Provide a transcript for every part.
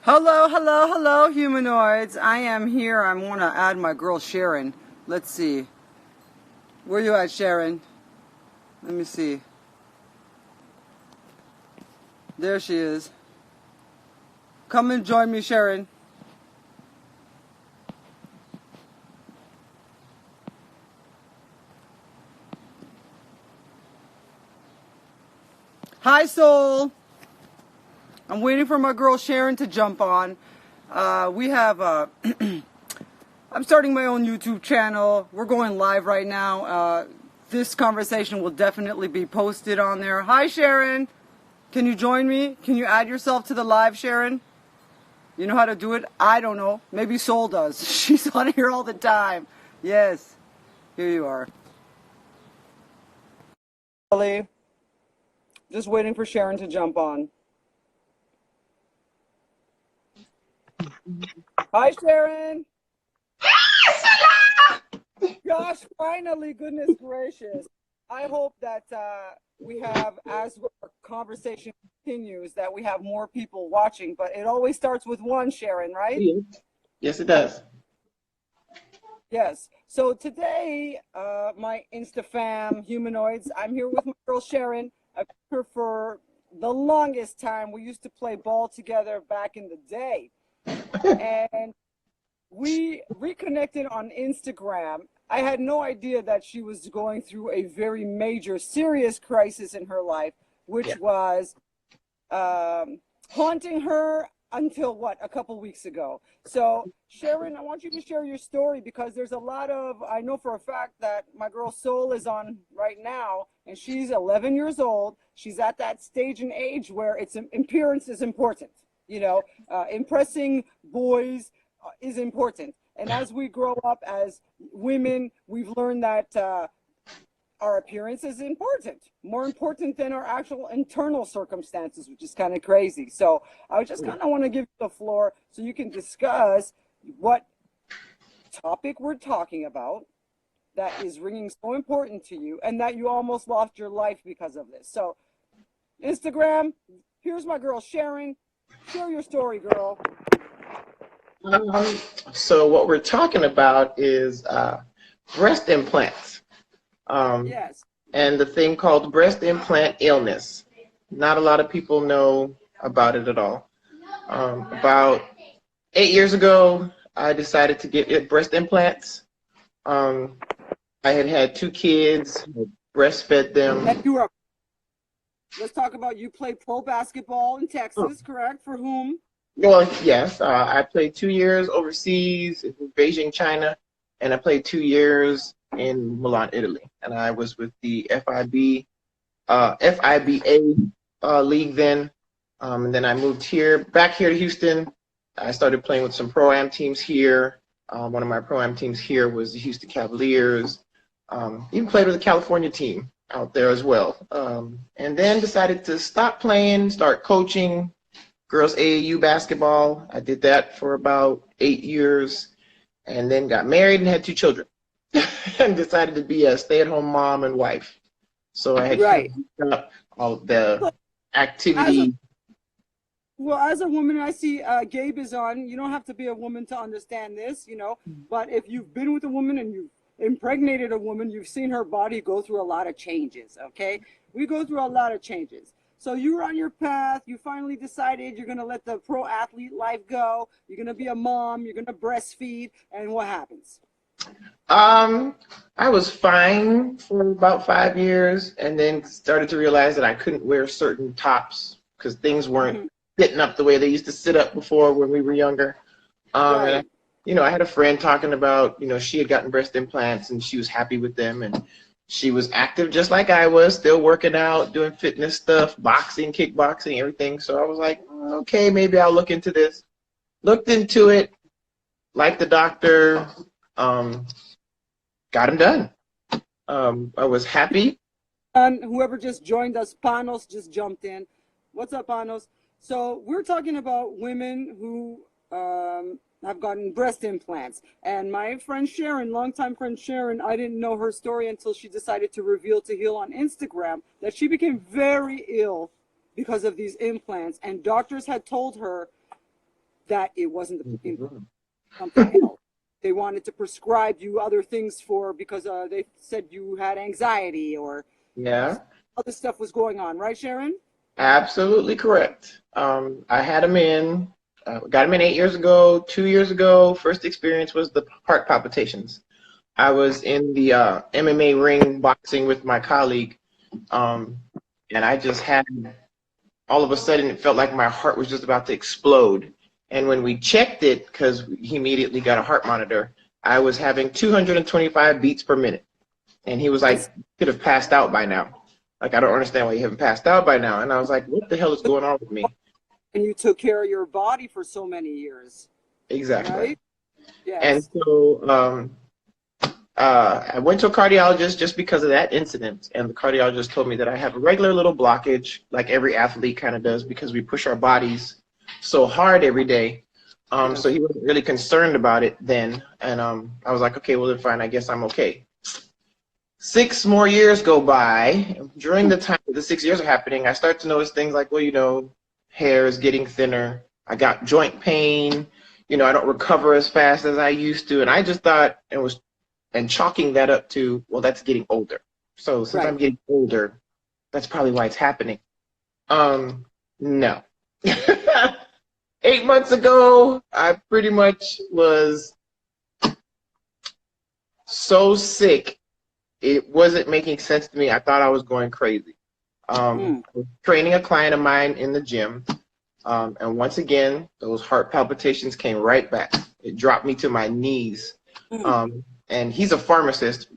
Hello, hello, hello, humanoids. I am here. I want to add my girl Sharon. Let's see. Where you at, Sharon? Let me see. There she is. Come and join me, Sharon. Hi, Soul. I'm waiting for my girl Sharon to jump on. We have I'm starting my own YouTube channel. We're going live right now. This conversation will definitely be posted on there. Hi, Sharon. Can you join me? Can you add yourself to the live, Sharon? You know how to do it? I don't know. Maybe Soul does. She's on here all the time. Yes. Here you are. Just waiting for Sharon to jump on. Hi, Sharon. Gosh, finally, goodness gracious. I hope that we have, as our conversation continues, that we have more people watching, but it always starts with one, Sharon, right? Yes, it does. Yes. So today, my Insta fam, humanoids, I'm here with my girl Sharon. I've known her for the longest time. We used to play ball together back in the day. And we reconnected on Instagram. I had no idea that she was going through a very major, serious crisis in her life, which was haunting her until a couple weeks ago. So Sharon, I want you to share your story, because there's a lot of, I know for a fact that my girl Soul is on right now, and she's 11 years old. She's at that stage and age where appearance is important. You know, impressing boys is important. And as we grow up as women, we've learned that our appearance is important, more important than our actual internal circumstances, which is kind of crazy. So I just kind of want to give you the floor so you can discuss what topic we're talking about that is ringing so important to you, and that you almost lost your life because of this. So Instagram, here's my girl Sharon. Share your story, girl. So what we're talking about is breast implants. Yes. And the thing called breast implant illness. Not a lot of people know about it at all. About 8 years ago, I decided to get breast implants. I had had 2 kids, breastfed them. Let's talk about, you played pro basketball in Texas, correct? For whom? Well, yes, I played 2 years overseas in Beijing, China, and I played 2 years in Milan, Italy. And I was with the FIBA league then. And then I moved back here to Houston. I started playing with some pro-am teams here. One of my pro-am teams here was the Houston Cavaliers. Even played with the California team out there as well. And then decided to stop playing, start coaching girls AAU basketball. I did that for about 8 years, and then got married and had 2 children and decided to be a stay-at-home mom and wife. So I had kind of all the activity. As a woman, I see Gabe is on. You don't have to be a woman to understand this, you know, but if you've been with a woman and you've impregnated a woman, you've seen her body go through a lot of changes, okay? We go through a lot of changes. So you were on your path. You finally decided you're going to let the pro athlete life go. You're going to be a mom. You're going to breastfeed. And what happens? I was fine for about 5 years, and then started to realize that I couldn't wear certain tops because things weren't sitting up the way they used to sit up before when we were younger. And I had a friend talking about, she had gotten breast implants and she was happy with them, and she was active just like I was, still working out, doing fitness stuff, boxing, kickboxing, everything. So I was like, okay, maybe I'll look into this. Looked into it, like the doctor, got him done. I was happy. And whoever just joined us, Panos just jumped in. What's up, Panos? So we're talking about women who have gotten breast implants. And my friend Sharon, longtime friend Sharon, I didn't know her story until she decided to reveal to Heal on Instagram that she became very ill because of these implants. And doctors had told her that it wasn't something else. They wanted to prescribe you other things because they said you had anxiety or Yeah, other stuff was going on, right, Sharon? absolutely correct. I had him in, got him in 8 years ago, 2 years ago. First experience was the heart palpitations. I was in the MMA ring boxing with my colleague, um, and I just had, all of a sudden, it felt like my heart was just about to explode. And when we checked it, because he immediately got a heart monitor, I was having 225 beats per minute. And he was like, you could have passed out by now. Like, I don't understand why you haven't passed out by now. And I was like, what the hell is going on with me? And you took care of your body for so many years. Exactly. Right? Yes. And so I went to a cardiologist just because of that incident. And the cardiologist told me that I have a regular little blockage, like every athlete kind of does, because we push our bodies so hard every day. So he wasn't really concerned about it then. And I was like, okay, well, then fine, I guess I'm okay. 6 more years go by. During the time that the 6 years are happening, I start to notice things like, well, you know, hair is getting thinner. I got joint pain. You know, I don't recover as fast as I used to. And I just thought and chalking that up to, well, that's getting older. So since I'm getting older, that's probably why it's happening. No. 8 months ago, I pretty much was so sick, it wasn't making sense to me. I thought I was going crazy. I was training a client of mine in the gym, and once again, those heart palpitations came right back. It dropped me to my knees. And he's a pharmacist,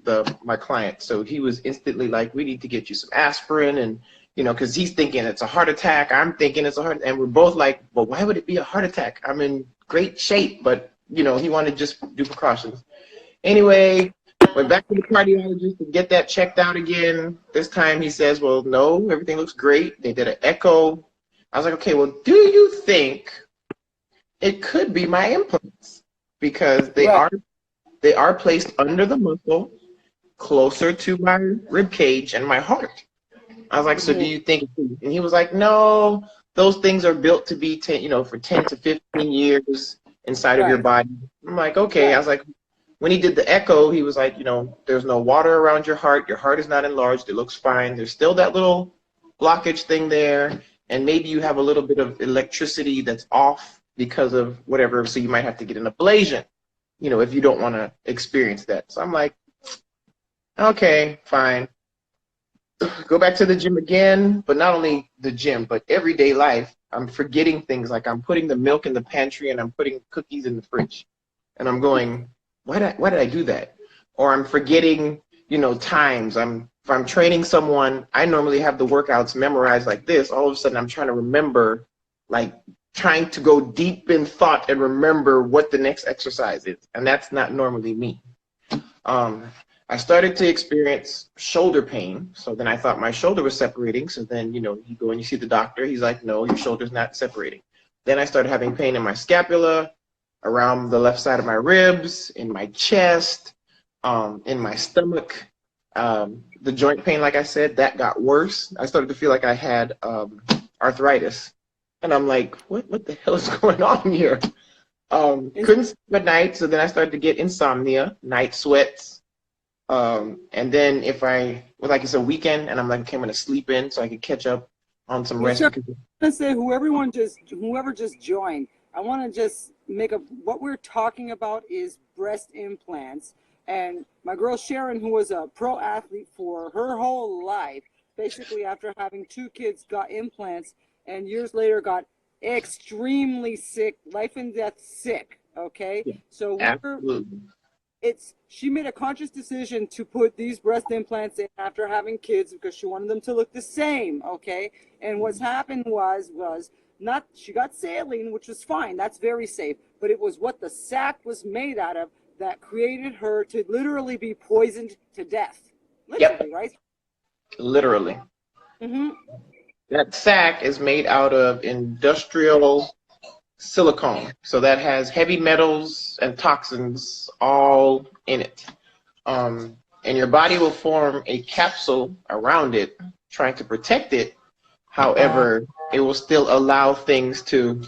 my client, so he was instantly like, we need to get you some aspirin, and you know, because he's thinking it's a heart attack, I'm thinking it's a heart, and we're both like, well, why would it be a heart attack? I'm in great shape, but you know, he wanted to just do precautions. Anyway, went back to the cardiologist to get that checked out again. This time he says, well, no, everything looks great. They did an echo. I was like, okay, well, do you think it could be my implants? Because they are placed under the muscle, closer to my rib cage and my heart. I was like, so do you think? And he was like, no, those things are built to be, for 10 to 15 years inside of your body. I'm like, okay. I was like, when he did the echo, he was like, you know, there's no water around your heart. Your heart is not enlarged. It looks fine. There's still that little blockage thing there. And maybe you have a little bit of electricity that's off because of whatever. So you might have to get an ablation, you know, if you don't want to experience that. So I'm like, okay, fine. Go back to the gym again, but not only the gym, but everyday life. I'm forgetting things, like I'm putting the milk in the pantry and I'm putting cookies in the fridge. And I'm going, why did I do that? Or I'm forgetting, you know, times. If I'm training someone, I normally have the workouts memorized like this. All of a sudden I'm trying to remember, like trying to go deep in thought and remember what the next exercise is. And that's not normally me. I started to experience shoulder pain. So then I thought my shoulder was separating. So then, you know, you go and you see the doctor. He's like, no, your shoulder's not separating. Then I started having pain in my scapula, around the left side of my ribs, in my chest, in my stomach. The joint pain, like I said, that got worse. I started to feel like I had arthritis. And I'm like, what the hell is going on here? Couldn't sleep at night. So then I started to get insomnia, night sweats. And then like it's a weekend and I'm like, okay, I'm gonna sleep in so I could catch up on some rest. I'm gonna say whoever just joined, I want to just what we're talking about is breast implants. And my girl Sharon, who was a pro athlete for her whole life, basically after having 2 kids got implants and years later got extremely sick, life and death sick. Okay, yeah, so she made a conscious decision to put these breast implants in after having kids because she wanted them to look the same, okay? And what's happened was she got saline, which was fine, that's very safe, but it was what the sac was made out of that created her to literally be poisoned to death. Literally, right? Literally. That sac is made out of industrial silicone, so that has heavy metals and toxins all in it, and your body will form a capsule around it trying to protect it. However, it will still allow things to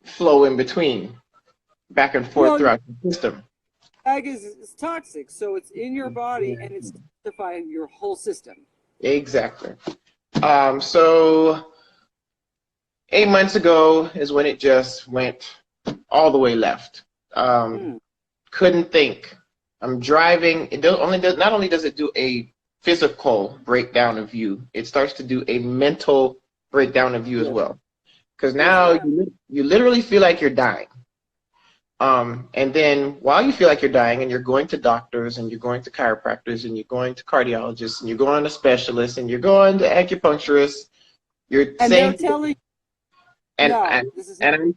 flow in between, back and forth Well, throughout the system. ag is toxic, so it's in your body and it's toxifying your whole system. Exactly. So 8 months ago is when it just went all the way left. Couldn't think. I'm driving. Not only does it do a physical breakdown of you, it starts to do a mental breakdown of you as well. Because now you literally feel like you're dying. And then while you feel like you're dying and you're going to doctors and you're going to chiropractors and you're going to cardiologists and you're going to specialists and you're going to acupuncturists, you're And saying, they're telling and, no, and, this is and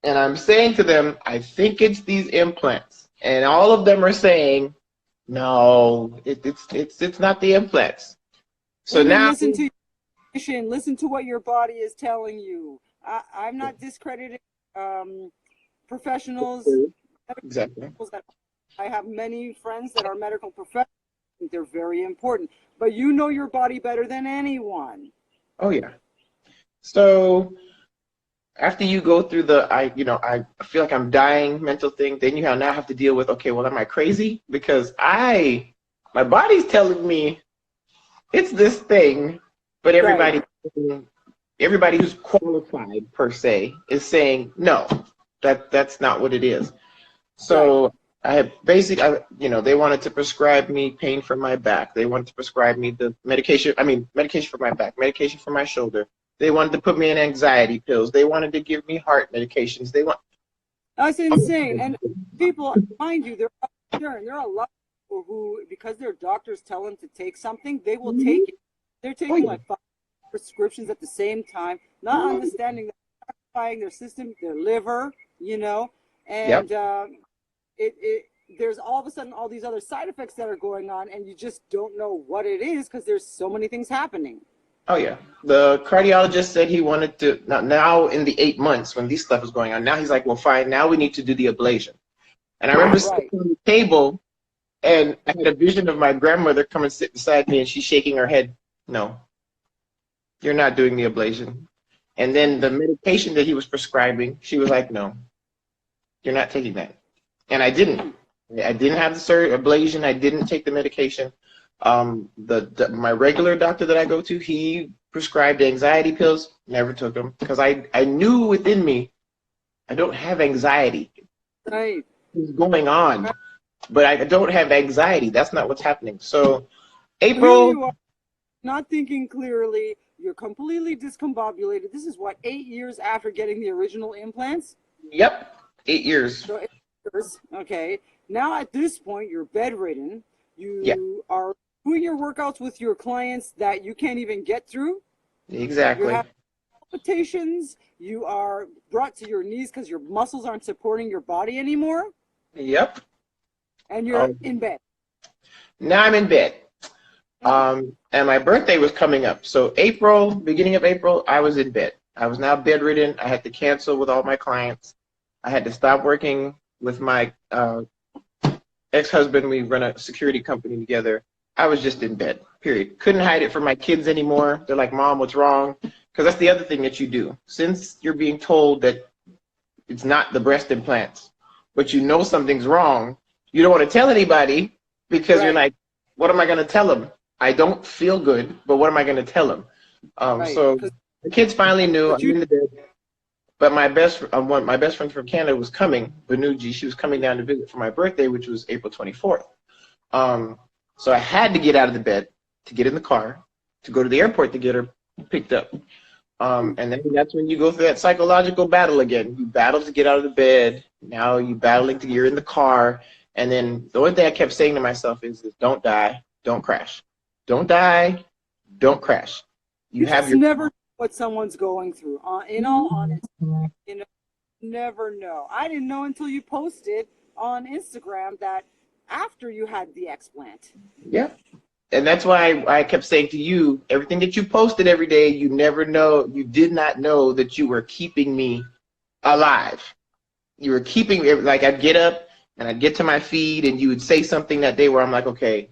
I'm saying to them, I think it's these implants. And all of them are saying, no, it's not the implants. So women, now, listen to what your body is telling you. I'm not discrediting professionals. exactly. I have many friends that are medical professionals. They're very important, but you know your body better than anyone. Oh yeah. So after you go through the I feel like I'm dying mental thing, then you now have to deal with, okay, well, am I crazy? Because my body's telling me it's this thing, but everybody who's qualified per se is saying no, that's not what it is. So I had they wanted to prescribe me pain for my back. They wanted to prescribe me the medication for my back, medication for my shoulder. They wanted to put me in anxiety pills. They wanted to give me heart medications. That's insane. And people, mind you, there are a lot of people who, because their doctors tell them to take something, they will take it. They're taking like 5 prescriptions at the same time, not understanding that they're sacrificing their system, their liver, and there's all of a sudden all these other side effects that are going on, and you just don't know what it is because there's so many things happening. Oh yeah, the cardiologist said he wanted to now in the 8 months when this stuff was going on. Now he's like, well, fine. Now we need to do the ablation. And I remember sitting on the table, and I had a vision of my grandmother come and sit beside me, and she's shaking her head. No, you're not doing the ablation. And then the medication that he was prescribing, she was like, no, you're not taking that. And I didn't. I didn't have the ablation. I didn't take the medication. My regular doctor that I go to, he prescribed anxiety pills, never took them because I knew within me I don't have anxiety. Right. It's going on, but I don't have anxiety. That's not what's happening. So April, you are not thinking clearly. You're completely discombobulated. This is what, 8 years after getting the original implants? Yep, 8 years. So 8 years. Okay. Now at this point, you're bedridden. You are doing your workouts with your clients that you can't even get through. Exactly. You have palpitations. You are brought to your knees because your muscles aren't supporting your body anymore. Yep. And you're in bed. Now I'm in bed. And my birthday was coming up. So beginning of April, I was in bed. I was now bedridden. I had to cancel with all my clients. I had to stop working with my ex-husband. We run a security company together. I was just in bed, period. Couldn't hide it from my kids anymore. They're like, Mom, what's wrong? Because that's the other thing that you do. Since you're being told that it's not the breast implants, but you know something's wrong, you don't want to tell anybody because you're like, what am I going to tell them? I don't feel good, but what am I going to tell them? So the kids finally knew I'm in the bed. But my best friend from Canada was coming, Banuji. She was coming down to visit for my birthday, which was April 24th. So I had to get out of the bed to get in the car to go to the airport to get her picked up. And then that's when you go through that psychological battle again. You battle to get out of the bed. Now you're in the car. And then the only thing I kept saying to myself is don't die, don't crash. Don't die, don't crash. You never know what someone's going through. In all honesty, never know. I didn't know until you posted on Instagram that after you had the explant. Yeah. And that's why I kept saying to you, everything that you posted every day, you did not know that you were keeping me alive. You were keeping, like I'd get up and I'd get to my feed and you would say something that day where I'm like, okay,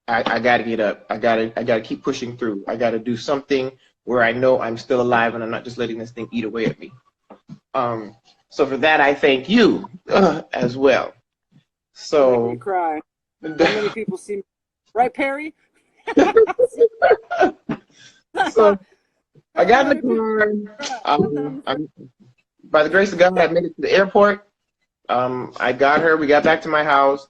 I got to get up. I got to keep pushing through. I got to do something where I know I'm still alive and I'm not just letting this thing eat away at me. So for that, I thank you as well. You're making me So, cry. How many people see me? Right, Perry? so I How got in many the people car. cry? By the grace of God, I made it to the airport. I got her. We got back to my house,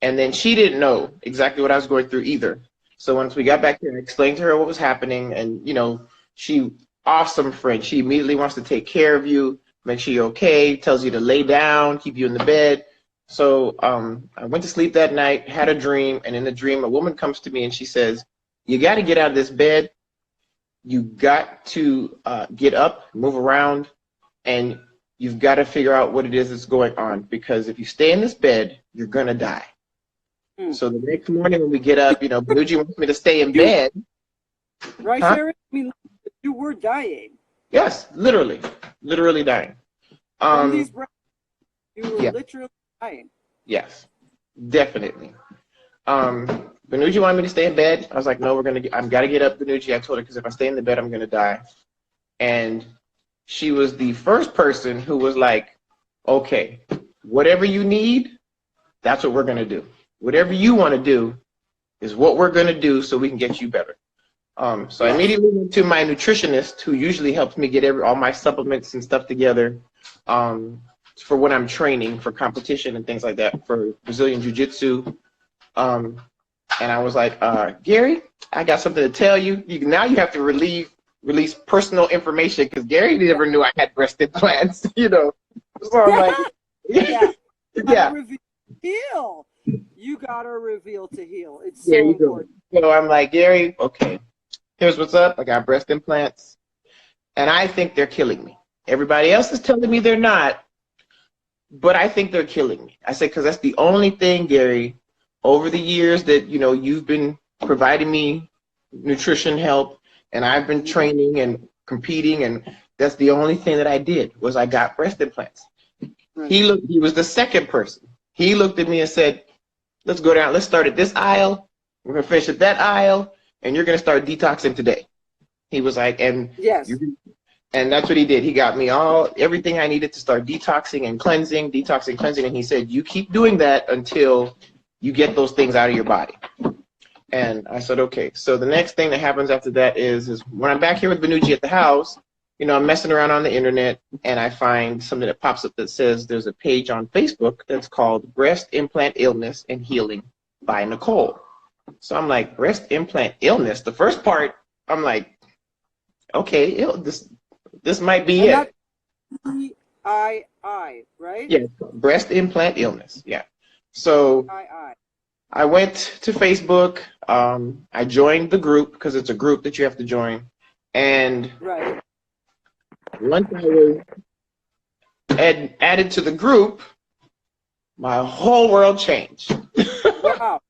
and then she didn't know exactly what I was going through either. So once we got back here, I explained to her what was happening, and she awesome friend. She immediately wants to take care of you, make sure you're okay, tells you to lay down, keep you in the bed. So I went to sleep that night, had a dream, and in the dream, a woman comes to me and she says, "You got to get out of this bed. You got to get up, move around, and you've got to figure out what it is that's going on, because if you stay in this bed, you're gonna die." So the next morning when we get up, Banuji wants me to stay in bed. Right, Huh? Sharon? I mean, you were dying. Yes, literally dying. From these breaths, you were Yeah, literally dying. yes, definitely. Banuji wanted me to stay in bed. I was like, no, I've got to get up, Banuji. I told her, because if I stay in the bed, I'm gonna die. And she was the first person who was like, okay, whatever you need, that's what we're gonna do. Whatever you want to do is what we're going to do so we can get you better. So I immediately went to my nutritionist, who usually helps me get all my supplements and stuff together for when I'm training for competition and things like that for Brazilian Jiu-Jitsu. And I was like, Gary, I got something to tell you. Now you have to release personal information, because Gary never knew I had breast implants, So I'm like, yeah. Heal. You got to reveal to heal. It's so so important. So I'm like, Gary, okay, here's what's up. I got breast implants, and I think they're killing me. Everybody else is telling me they're not, but I think they're killing me. I said, because that's the only thing, Gary, over the years that, you've been providing me nutrition help, and I've been training and competing, and that's the only thing that I did was I got breast implants. Right. He was the second person. He looked at me and said, let's go down. Let's start at this aisle. We're going to finish at that aisle, and you're going to start detoxing today. He was like, and yes. And that's what he did. He got me everything I needed to start detoxing and cleansing. And he said, you keep doing that until you get those things out of your body. And I said, okay. So the next thing that happens after that is when I'm back here with Banuji at the house, I'm messing around on the internet, and I find something that pops up that says there's a page on Facebook that's called Breast Implant Illness and Healing by Nicole. So I'm like, breast implant illness? The first part, I'm like, okay, this might be it. I, right? Yeah, breast implant illness, yeah. So I went to Facebook. I joined the group, because it's a group that you have to join. And right. Once I was added to the group, my whole world changed. Wow.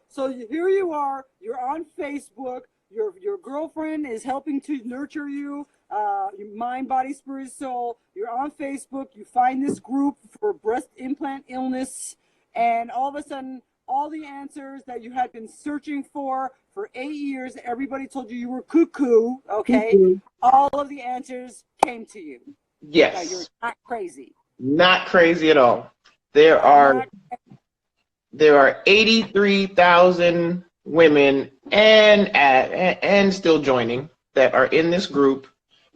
So here you are. You're on Facebook. Your girlfriend is helping to nurture you. Your mind, body, spirit, soul. You're on Facebook. You find this group for breast implant illness, and all of a sudden, all the answers that you had been searching for 8 years, everybody told you were cuckoo, okay? Mm-hmm. All of the answers came to you. Yes. Now, you're not crazy. Not crazy at all. There are 83,000 women and still joining that are in this group,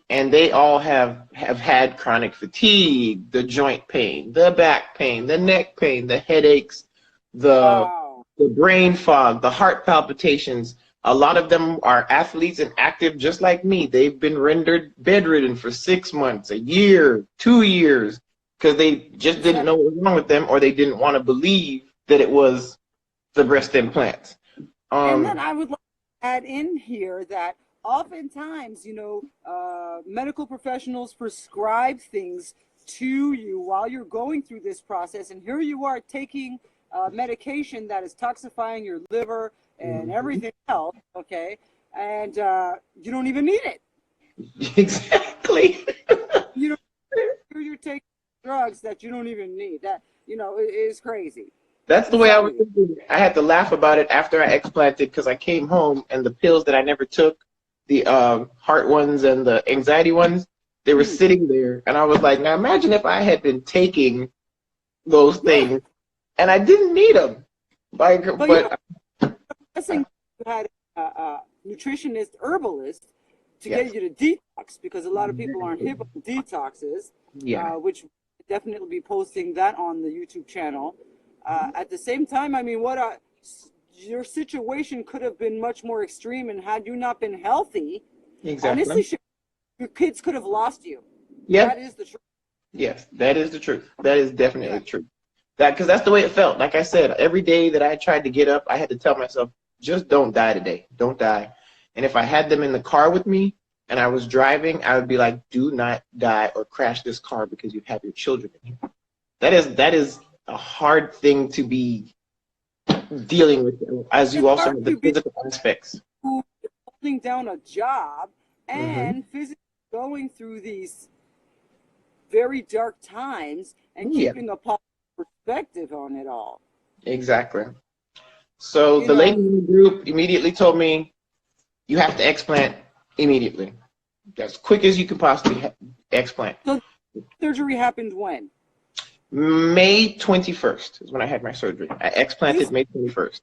and they all have had chronic fatigue, the joint pain, the back pain, the neck pain, the headaches, the brain fog, the heart palpitations. A lot of them are athletes and active just like me. They've been rendered bedridden for 6 months, a year, 2 years, because they just didn't know what was wrong with them, or they didn't want to believe that it was the breast implants. And then I would like to add in here that oftentimes, medical professionals prescribe things to you while you're going through this process, and here you are taking medication that is toxifying your liver and everything else, okay? And you don't even need it. Exactly. You're taking drugs that you don't even need. That, it is crazy. That's the way I was thinking. I had to laugh about it after I explanted, because I came home and the pills that I never took, the heart ones and the anxiety ones, They were sitting there, and I was like, now imagine if I had been taking those things and I didn't need them. Like, but I think you had a nutritionist, herbalist to yes. get you to detox, because a lot of people aren't hip on detoxes, Yeah. which definitely be posting that on the YouTube channel. At the same time, I mean, your situation could have been much more extreme, and had you not been healthy, Exactly. honestly, your kids could have lost you. Yeah. That is the truth. Yes, that is the truth. That is definitely true. Because that's the way it felt. Like I said, every day that I tried to get up, I had to tell myself, just don't die today. Don't die. And if I had them in the car with me and I was driving, I would be like, do not die or crash this car because you have your children in here. That is a hard thing to be dealing with, as you also have the physical aspects. Holding down a job and physically going through these very dark times and keeping a positive perspective on it all. Exactly. So the lady in the group immediately told me, you have to explant immediately. As quick as you can possibly explant. So surgery happened when? May 21st is when I had my surgery. I explanted May 21st.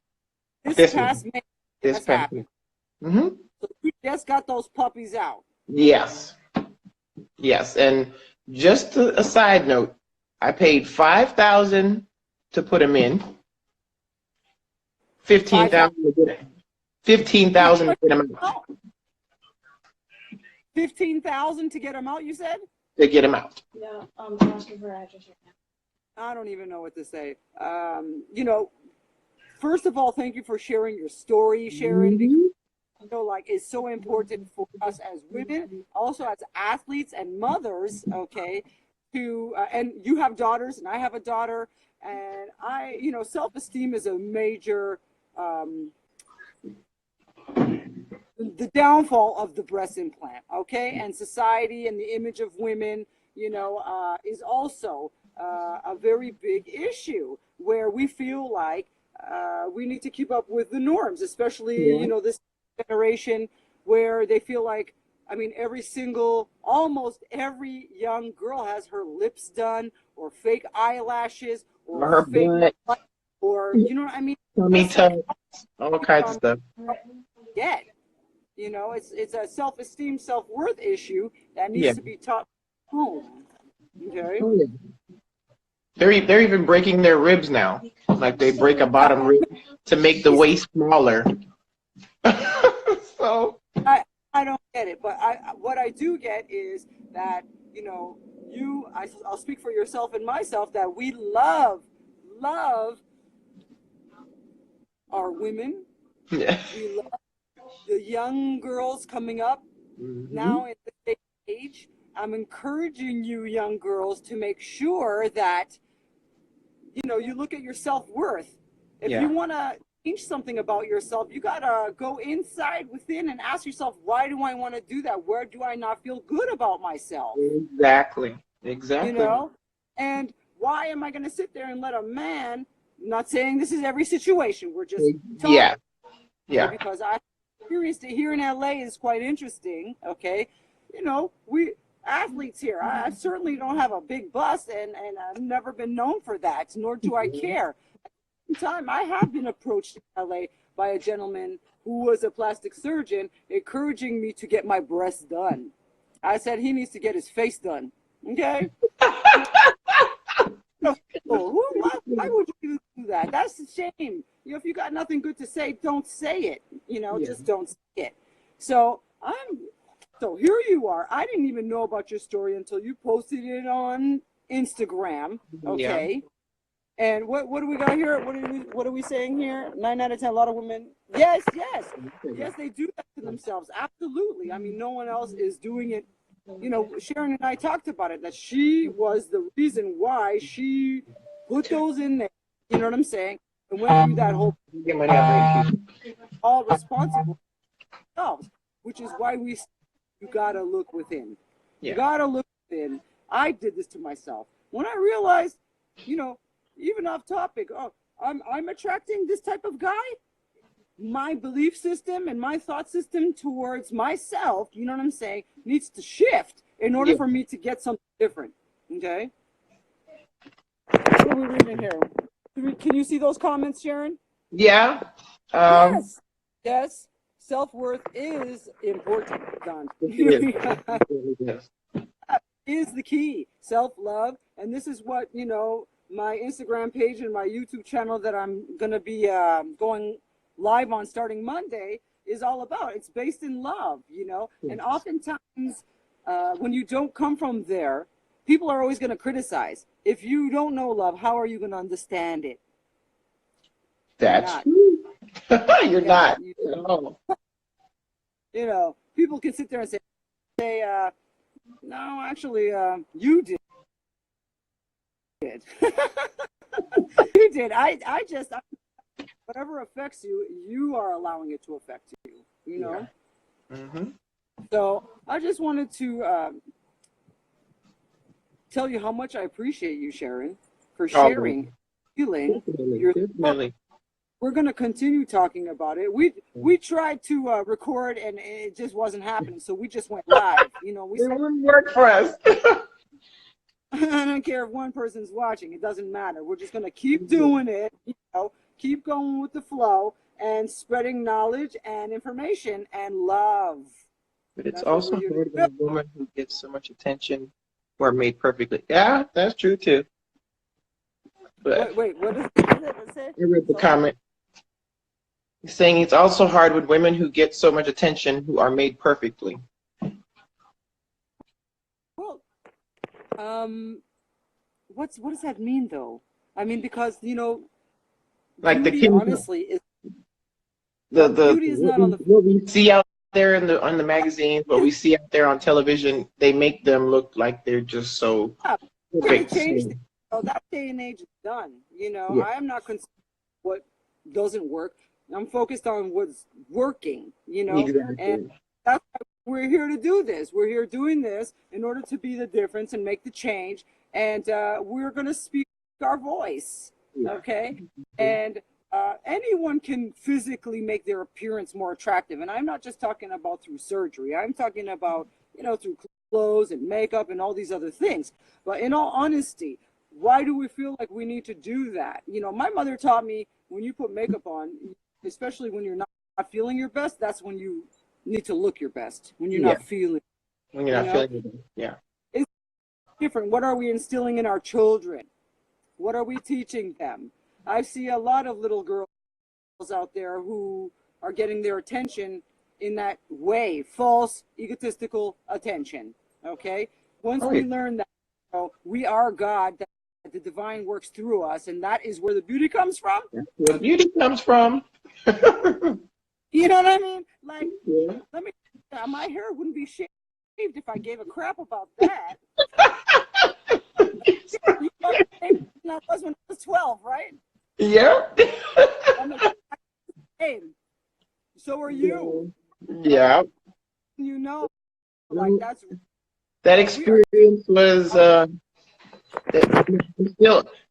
This past May. This past May. So you just got those puppies out. Yes. Yes. And just a side note, I paid $5,000 to put them in. $15,000 to get it. $15,000 to get them out. $15,000 to get them out, you said? To get them out. No, I'm asking for address right now. I don't even know what to say. You know, first of all, thank you for sharing your story, Sharon. Because, you know, like, it's so important for us as women, also as athletes and mothers, okay, to, and you have daughters and I have a daughter, and you know, self-esteem is a major, the downfall of the breast implant, okay, and society and the image of women, you know, is also a very big issue, where we feel like we need to keep up with the norms, especially, you know, this generation, where they feel like, I mean, almost every young girl has her lips done, or fake eyelashes, or her fake butt, or, you know what I mean? tummy tucks, all kinds of stuff. Yeah. You know, it's a self-esteem, self-worth issue that needs to be taught home. Okay. They're even breaking their ribs now. Like, they break a bottom rib to make the waist smaller. So I don't get it, but what I do get is that, you know, I'll speak for yourself and myself, that we love our women. yeah. We love the young girls coming up now in the age. I'm encouraging you, young girls, to make sure that, you know, you look at your self-worth. If you want to change something about yourself, you got to go inside within and ask yourself, why do I want to do that? Where do I not feel good about myself? Exactly. You know? And why am I going to sit there and let a man, not saying this is every situation, we're just talking. Yeah. Because I experienced it here in LA, is quite interesting, okay? You know, we athletes here, I certainly don't have a big bust, and I've never been known for that, nor do I care. At the same time, I have been approached in LA by a gentleman who was a plastic surgeon, encouraging me to get my breasts done. I said he needs to get his face done, okay? Why would you do that? That's a shame. You know, if you got nothing good to say, don't say it. You know, just don't say it. So here you are. I didn't even know about your story until you posted it on Instagram. Okay. Yeah. And what do we got here? What are we saying here? 9 out of 10. A lot of women. Yes, they do that to themselves. Absolutely. I mean, no one else is doing it. You know, Sharon and I talked about it, that she was the reason why she put those in there. You know what I'm saying? And went through that whole all responsible themselves, which is why you gotta look within. You gotta look within. I did this to myself when I realized, you know, even off topic, I'm attracting this type of guy. My belief system and my thought system towards myself, you know what I'm saying, needs to shift in order for me to get something different. Okay. What are we reading here? Can you see those comments, Sharon? Yeah. Yes. Yes. Self-worth is important, Don. Yes. Is the key. Self-love. And this is what, my Instagram page and my YouTube channel that I'm going to be going live on starting Monday is all about. It's based in love, Yes. and oftentimes when you don't come from there, people are always going to criticize. If you don't know love, how are you going to understand it? That's true. You're not. People can sit there and say, no, actually, you did. You did. Whatever affects you, you are allowing it to affect you, Yeah. Mm-hmm. So I just wanted to tell you how much I appreciate you, Sharon, for sharing, feeling. Definitely. We're going to continue talking about it. We tried to record and it just wasn't happening, so we just went live. It wouldn't work for us. I don't care if one person's watching. It doesn't matter. We're just going to keep doing it, keep going with the flow and spreading knowledge and information and love. But it's also hard when a woman who gets so much attention who are made perfectly. Yeah, that's true too. But wait, what is it? I read the comment. He's saying it's also hard with women who get so much attention who are made perfectly. Well, what does that mean though? I mean, because like beauty, honestly, is beauty is not on the. What we see out there on the magazines, what we see out there on television, they make them look like they're just so perfect. That day and age is done. I am not concerned what doesn't work. I'm focused on what's working. Exactly. And that's why we're here to do this. We're here doing this in order to be the difference and make the change. And we're going to speak our voice. Okay. And anyone can physically make their appearance more attractive. And I'm not just talking about through surgery. I'm talking about, through clothes and makeup and all these other things. But in all honesty, why do we feel like we need to do that? My mother taught me when you put makeup on, especially when you're not feeling your best, that's when you need to look your best. When you're not feeling. When you're not feeling your best, yeah. It's different. What are we instilling in our children? What are we teaching them? I see a lot of little girls out there who are getting their attention in that way, false, egotistical attention. Okay? Once we learn that we are God, that the divine works through us, and that is where the beauty comes from. That's where the beauty comes from. You know what I mean? Like, my hair wouldn't be shaved if I gave a crap about that. That was when I was 12, right? Yeah. So are you. Yeah. Like that experience was.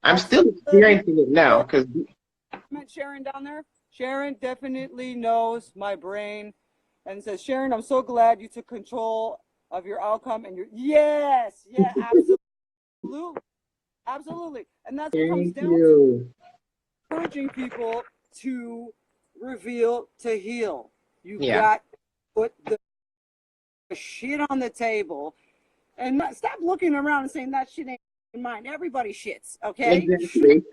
I'm still experiencing it now because. Sharon down there. Sharon definitely knows my brain, and says, Sharon, I'm so glad you took control of your outcome and absolutely, and that's what comes down to encouraging people to reveal, to heal. You got to put the shit on the table and stop looking around and saying that shit ain't mine. Everybody shits, okay? Exactly.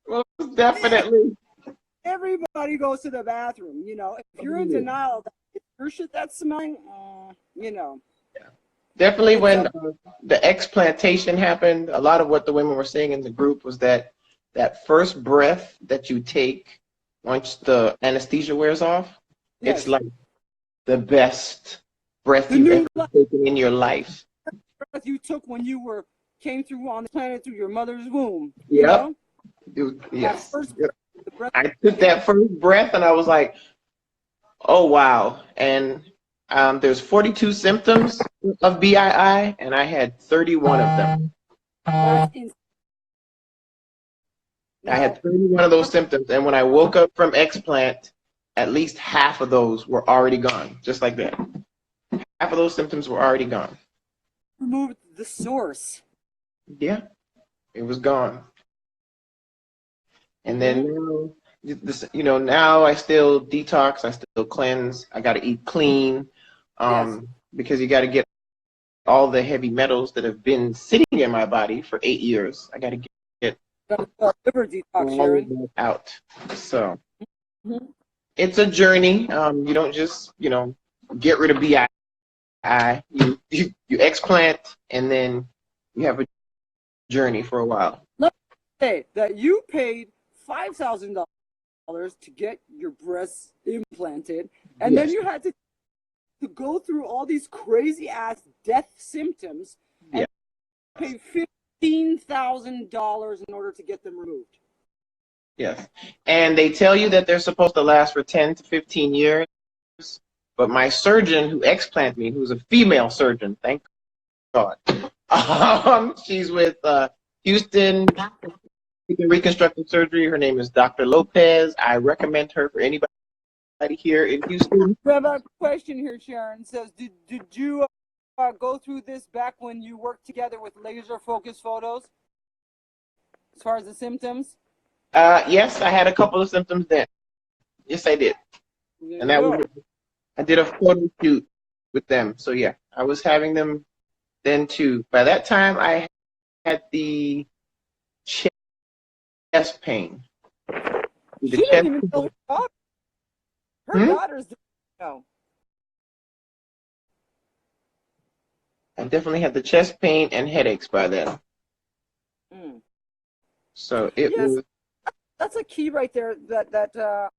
Well, definitely. Everybody goes to the bathroom, If you're in denial that it's your shit that's smelling, Definitely when the explantation happened, a lot of what the women were saying in the group was that first breath that you take once the anesthesia wears off, it's like the best breath you've ever taken in your life. Breath you took when you came through on the planet through your mother's womb. Yep. Yes. I took that first breath and I was like, oh, wow. And there's 42 symptoms of BII, and I had 31 of them. I had 31 of those symptoms, and when I woke up from explant, at least half of those were already gone, just like that. of those symptoms were already gone. Removed the source. Yeah, it was gone. And then now, now I still detox, I still cleanse, I got to eat clean, Yes. because you got to get all the heavy metals that have been sitting in my body for 8 years. I got to get Liver detox, all of Sharon. that out. So Mm-hmm. it's a journey. You don't just, get rid of BI. You explant, and then you have a journey for a while. Let me say that you paid $5,000 to get your breasts implanted, and Yes. then you had to go through all these crazy ass death symptoms and pay $15,000 in order to get them removed. Yes. And they tell you that they're supposed to last for 10 to 15 years. But my surgeon who explanted me, who's a female surgeon, thank God, she's with Houston Reconstructive Surgery. Her name is Dr. Lopez. I recommend her for anybody here in Houston. We have a question here, Sharon. It says, did you go through this back when you worked together with laser focus photos as far as the symptoms? Yes, I had a couple of symptoms then. Yes, I did. And that was, I did a photo shoot with them. So yeah, I was having them then too. By that time, I had the chest pain. She didn't even know her daughter. Her daughters didn't know. I definitely had the chest pain and headaches by then. So it was. That's a key right there that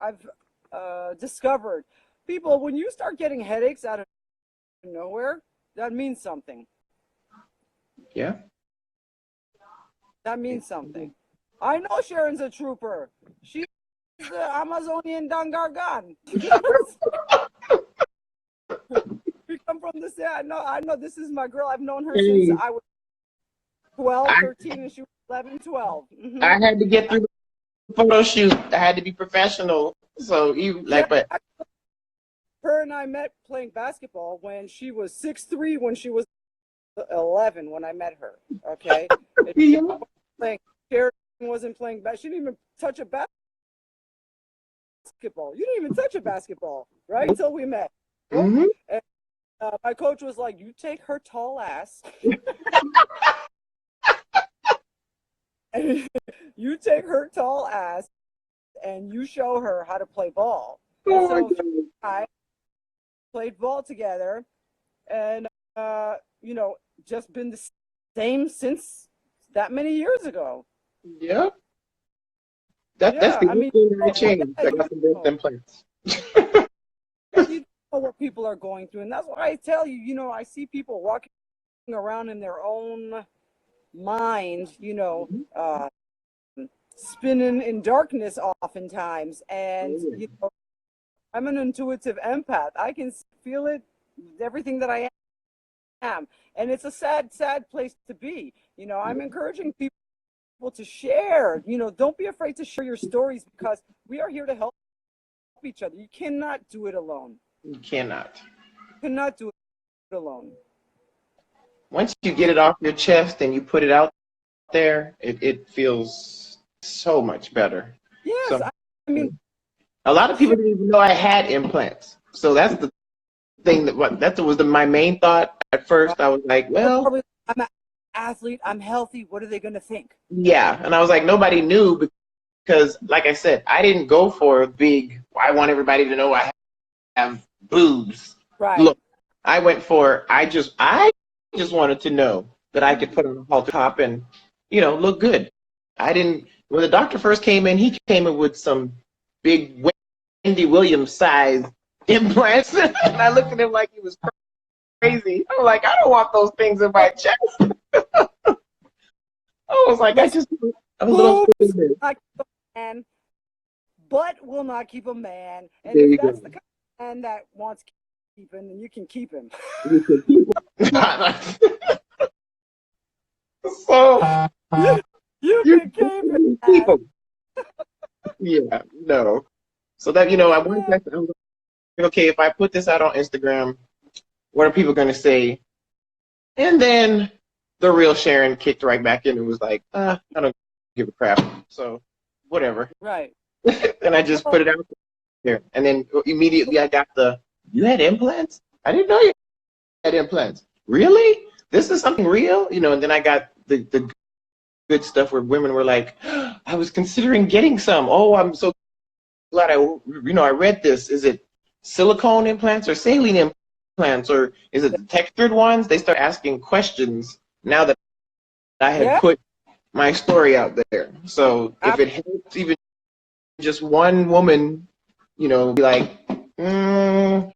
I've discovered. People, when you start getting headaches out of nowhere, that means something. Yeah. That means something. I know Sharon's a trooper. She's the Amazonian Dangargan. We come from the same. I know this is my girl. I've known her since I was 12, 13, and she was 11, 12. Mm-hmm. I had to get through the photo shoot. I had to be professional. So but her and I met playing basketball when she was 6'3", when she was 11 when I met her. Okay. Sharon wasn't playing basketball. She didn't even touch a basketball. You didn't even touch a basketball, right? Until we met. Mm-hmm. And, my coach was like, "You take her tall ass." You take her tall ass and you show her how to play ball. And so I played ball together, and just been the same since that many years ago. Yeah. That's the only thing that changed. I got some breast implants. You know what people are going through, and that's why I tell you, I see people walking around in their own mind, spinning in darkness oftentimes. And I'm an intuitive empath. I can feel it, everything that I am, and it's a sad place to be. I'm encouraging people to share. Don't be afraid to share your stories, because we are here to help each other. You cannot do it alone. You cannot. You cannot do it alone. Once you get it off your chest and you put it out there, it feels so much better. Yes, So, I mean, a lot of people didn't even know I had implants. So that's the thing that was my main thought at first. I was like, well, I'm an athlete, I'm healthy, what are they going to think? Yeah, and I was like, nobody knew, because like I said, I didn't go for a big, I want everybody to know I have boobs. Right. Look, I went for, I just wanted to know that I could put on a halter top and, look good. When the doctor first came in, he came in with some big Wendy Williams size implants. And I looked at him like he was crazy. I'm like, I don't want those things in my chest. I was like, I'm a little man, butt will not keep a man. And there if you that's go. the kind of man that wants keeping, then you can keep him. You can keep him. So you can keep him. Yeah, no. So that I wanted okay, if I put this out on Instagram, what are people going to say? And then the real Sharon kicked right back in and was like, I don't give a crap. So whatever. Right. And I just put it out there. And then immediately I got you had implants? I didn't know you had implants. Really? This is something real? And then I got the good stuff where women were like, I was considering getting some. Oh, I'm so glad I read this. Is it silicone implants or saline implants, or is it the textured ones? They start asking questions now that I had put my story out there. So if it helps even just one woman, be like, I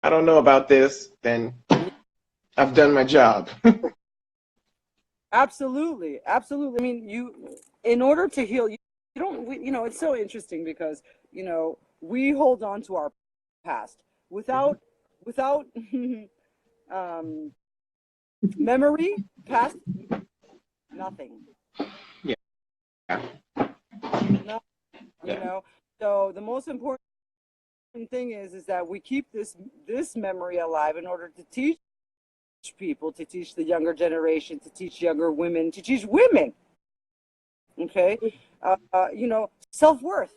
don't know about this, then I've done my job. Absolutely. Absolutely. I mean, in order to heal, you don't, it's so interesting because, we hold on to our past without memory, past, nothing. Yeah. No, so the most important thing is that we keep this memory alive in order to teach people, to teach the younger generation, to teach younger women, to teach women, okay, self-worth,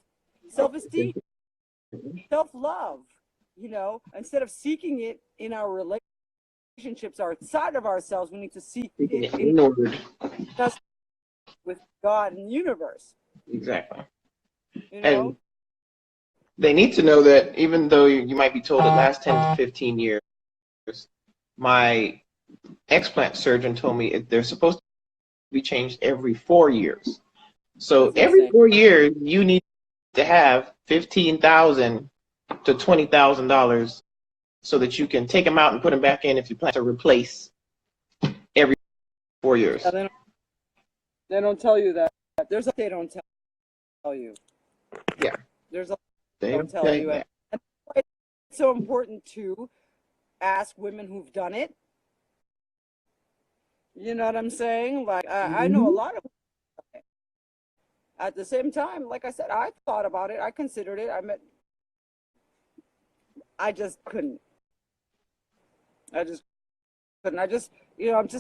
self-esteem, self-love, instead of seeking it in our relationships outside of ourselves, we need to seek it in us with God and the universe. Exactly. And they need to know that even though you might be told it lasts 10 to 15 years, my explant surgeon told me they're supposed to be changed every 4 years. So every 4 years, you need to have $15,000 to $20,000 so that you can take them out and put them back in if you plan to replace every 4 years. They don't tell you that. They don't tell you. Yeah. They don't tell you. And it's so important to ask women who've done it. You know what I'm saying? Like, I know a lot of women. At the same time, like I said, I thought about it. I considered it. I just couldn't. I'm just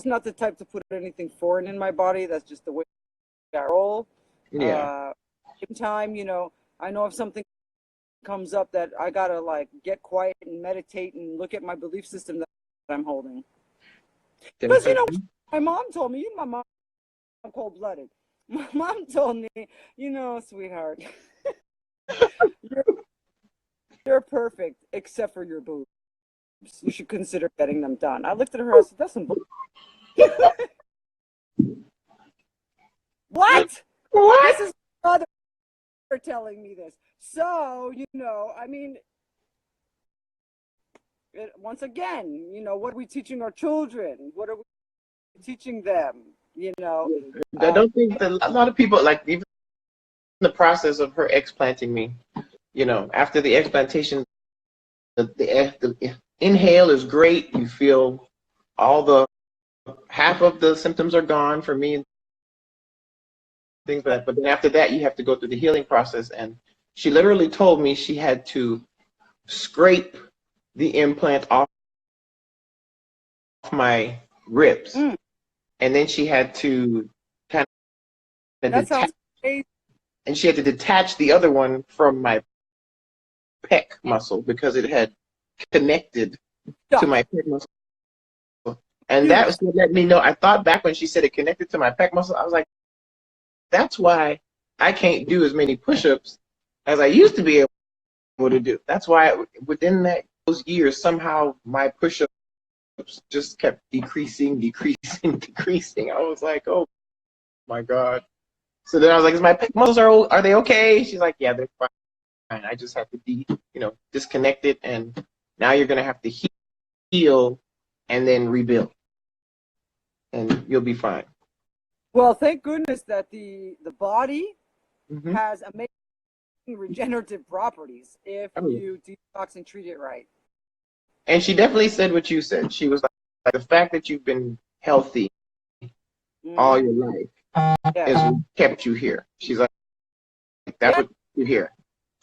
not the type to put anything foreign in my body. That's just the way I roll. Yeah. Same time, I know if something comes up that I gotta like get quiet and meditate and look at my belief system that I'm holding. Because my mom told me, my mom, I'm cold-blooded. My mom told me, sweetheart, you're perfect except for your boobs. You should consider getting them done. I looked at her. I said, "That's some bullshit." What? This is my mother telling me this. So, once again, what are we teaching our children? What are we teaching them? I don't think that a lot of people, like, even the process of her explanting me, after the explantation, the inhale is great. You feel half of the symptoms are gone for me and things like that. But then after that, you have to go through the healing process. And she literally told me she had to scrape the implant off my ribs. And then she had to kind of detach, and she had to detach the other one from my pec muscle because it had connected to my pec muscle. And that was what let me know. I thought back when she said it connected to my pec muscle, I was like, that's why I can't do as many push-ups as I used to be able to do. That's why within those years, somehow my push-ups just kept decreasing. I was like, oh my God. So then I was like, is my pec muscles, are they okay? She's like, yeah, they're fine. I just have to disconnect it, and now you're going to have to heal and then rebuild, and you'll be fine. Well, thank goodness that the body has amazing regenerative properties if you detox and treat it right. And she definitely said what you said. She was like, the fact that you've been healthy all your life is what kept you here. She's like, that's what you here.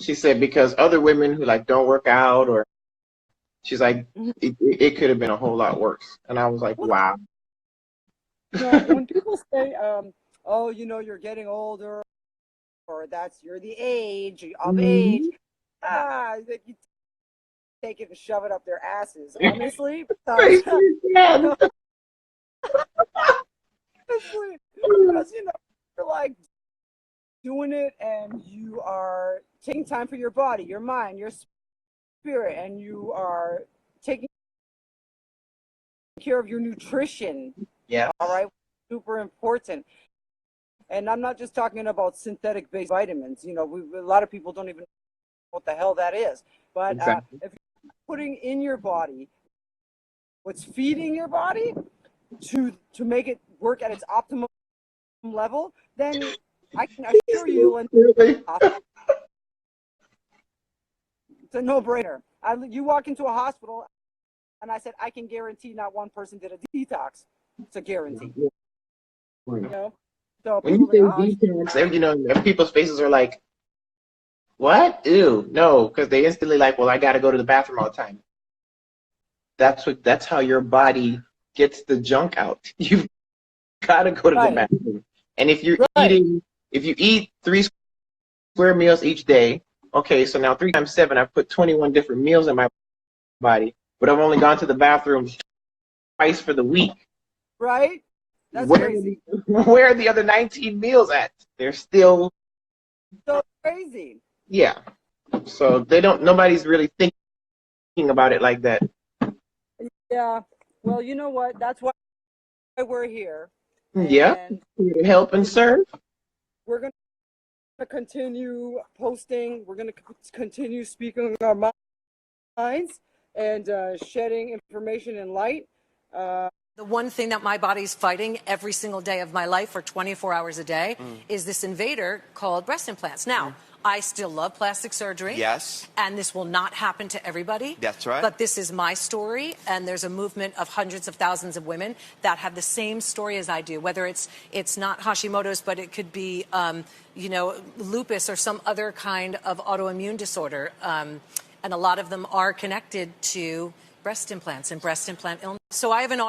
She said, because other women who like don't work out or She's like, it could have been a whole lot worse. And I was like, Well, wow. when people say, oh, you're getting older, or you're the age of age, Mhm. you take it and shove it up their asses. Honestly, Yeah. honestly, because you're like doing it, and you are taking time for your body, your mind, your spirit, and you are taking care of your nutrition. Yeah. All right, super important. And I'm not just talking about synthetic based vitamins. A lot of people don't even know what the hell that is. But Exactly. if you're putting in your body what's feeding your body to make it work at its optimum level, then I can assure you Really? it's a no-brainer. You walk into a hospital, and I said, I can guarantee not one person did a detox. It's a guarantee. So When you people say think, oh, detox, people's faces are like, what? Ew, no, because they instantly like, well, I got to go to the bathroom all the time. That's how your body gets the junk out. You've got to go to the right, bathroom. And if right, you eat 3 square meals each day, okay, so now 3 times 7, I've put 21 different meals in my body, but I've only gone to the bathroom twice for the week. right. That's Where crazy. where are the other 19 meals at? They're still, So crazy. yeah. So nobody's really thinking about it like that. Yeah. Well, you know what? That's why we're here. Yeah, And here to help and serve. we're going to continue posting. We're going to continue speaking our minds and shedding information and light. The one thing that my body's fighting every single day of my life for 24 hours a day is this invader called breast implants. Now, I still love plastic surgery. Yes. And this will not happen to everybody. That's right. But this is my story, and there's a movement of hundreds of thousands of women that have the same story as I do, whether it's not Hashimoto's, but it could be, lupus or some other kind of autoimmune disorder. And a lot of them are connected to breast implants and breast implant illness. So I have an